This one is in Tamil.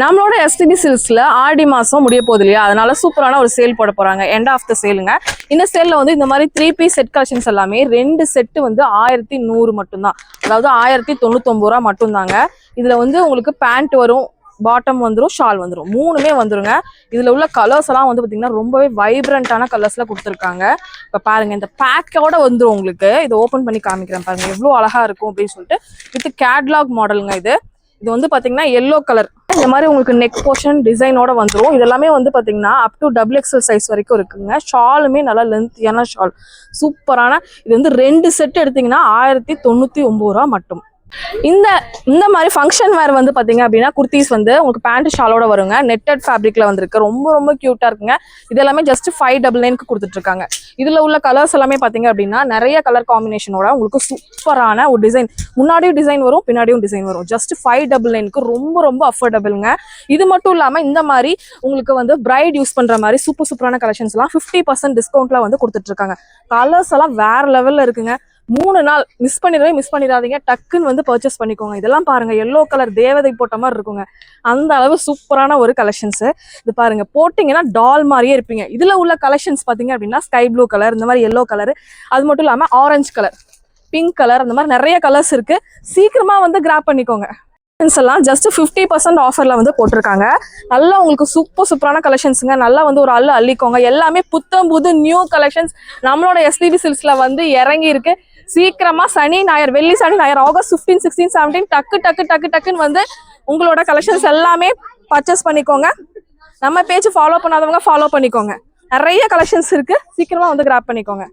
நம்மளோட எஸ்டிபி சில்க்ஸ்ல ஆடி மாசம் முடிய போகுது இல்லையா, அதனால சூப்பரான ஒரு சேல் போட போறாங்க. எண்ட் ஆஃப் த சேலுங்க. இந்த சேல்ல வந்து இந்த மாதிரி 3 பீஸ் செட் கலெக்ஷன்ஸ் எல்லாமே 2 செட்டு வந்து 1100 மட்டும்தான். அதாவது 1099 ரூபா மட்டும்தாங்க. இதுல வந்து உங்களுக்கு பேண்ட் வரும், பாட்டம் வந்துடும், ஷால் வந்துடும், மூணுமே வந்துருங்க. இதுல உள்ள கலர்ஸ் எல்லாம் வந்து பாத்தீங்கன்னா ரொம்பவே வைப்ரண்டான கலர்ஸ்ல கொடுத்துருக்காங்க. இப்ப பாருங்க, இந்த பேக்கோட வந்துடும் உங்களுக்கு. இதை ஓபன் பண்ணி காமிக்கிறேன் பாருங்க, எவ்வளவு அழகா இருக்கும் அப்படின்னு சொல்லிட்டு. வித் கேட்லாக் மாடலுங்க இது. இது வந்து பாத்தீங்கன்னா எல்லோ கலர். இந்த மாதிரி உங்களுக்கு நெக் போர்ஷன் டிசைனோட வந்துடும். இதெல்லாமே வந்து பாத்தீங்கன்னா அப் டு XXL சைஸ் வரைக்கும் இருக்குங்க. ஷாலுமே நல்லா லென்த்தியான ஷால், சூப்பரான. இது வந்து 2 செட் எடுத்தீங்கன்னா 1099 ரூபா மட்டும். இந்த மாதிரி ஃபங்க்ஷன் வேர் வந்து பாத்தீங்க அப்படின்னா குர்த்திஸ் வந்து உங்களுக்கு பேண்ட் ஷாலோட வருங்க. நெட்டட் ஃபேப்ரிக்ல வந்திருக்கு. ரொம்ப ரொம்ப கியூட்டா இருக்குங்க. இது எல்லாமே ஜஸ்ட் 599க்கு கொடுத்துட்டு இருக்காங்க. இதுல உள்ள கலர்ஸ் எல்லாமே பாத்தீங்க அப்படின்னா நிறைய கலர் காம்பினேஷனோட உங்களுக்கு சூப்பரான ஒரு டிசைன். முன்னாடியும் டிசைன் வரும், பின்னாடியும் டிசைன் வரும். ஜஸ்ட் 599க்கு ரொம்ப ரொம்ப அஃபோர்டபுள்ங்க. இது மட்டும் இல்லாம இந்த மாதிரி உங்களுக்கு வந்து பிரைட் யூஸ் பண்ற மாதிரி சூப்பரான கலெக்ஷன்ஸ் எல்லாம் 50% டிஸ்கவுண்ட்ல வந்து கொடுத்துட்டு இருக்காங்க. கலர்ஸ் எல்லாம் வேற லெவல்ல இருக்குங்க. 3 நாள் மிஸ் பண்ணிடாதீங்க. டக்குன்னு வந்து பர்ச்சேஸ் பண்ணிக்கோங்க. இதெல்லாம் பாருங்க, எல்லோ கலர் தேவதை போட்ட மாதிரி இருக்குங்க. அந்த அளவு சூப்பரான ஒரு கலெக்ஷன்ஸ். இது பாருங்க, போட்டீங்கன்னா டால் மாதிரியே இருப்பீங்க. இதுல உள்ள கலெக்ஷன்ஸ் பாத்தீங்க அப்படின்னா ஸ்கை ப்ளூ கலர், இந்த மாதிரி எல்லோ கலர், அது மட்டும் இல்லாம ஆரஞ்சு கலர், பிங்க் கலர், அந்த மாதிரி நிறைய கலர்ஸ் இருக்கு. சீக்கிரமா வந்து கிராப் பண்ணிக்கோங்க. எல்லாம் ஜஸ்ட் 50% ஆஃபர்ல வந்து போட்டிருக்காங்க. நல்லா உங்களுக்கு சூப்பரான கலெக்ஷன்ஸுங்க. நல்லா வந்து ஒரு அள்ளிக்கோங்க. எல்லாமே புத்தம் புது நியூ கலெக்ஷன்ஸ் நம்மளோட எஸ்டிபி சில்க்ஸ்ல வந்து இறங்கி இருக்கு. சீக்கிரமா சனி ஞாயிறு, வெள்ளி சனி ஞாயிறு, ஆகஸ்ட் 15, 16, 17 டக்குன்னு வந்து உங்களோட கலெக்ஷன்ஸ் எல்லாமே பர்ச்சேஸ் பண்ணிக்கோங்க. நம்ம பேஜ் ஃபாலோ பண்ணாதவங்க ஃபாலோ பண்ணிக்கோங்க. நிறைய கலெக்ஷன்ஸ் இருக்கு. சீக்கிரமா வந்து கிராப் பண்ணிக்கோங்க.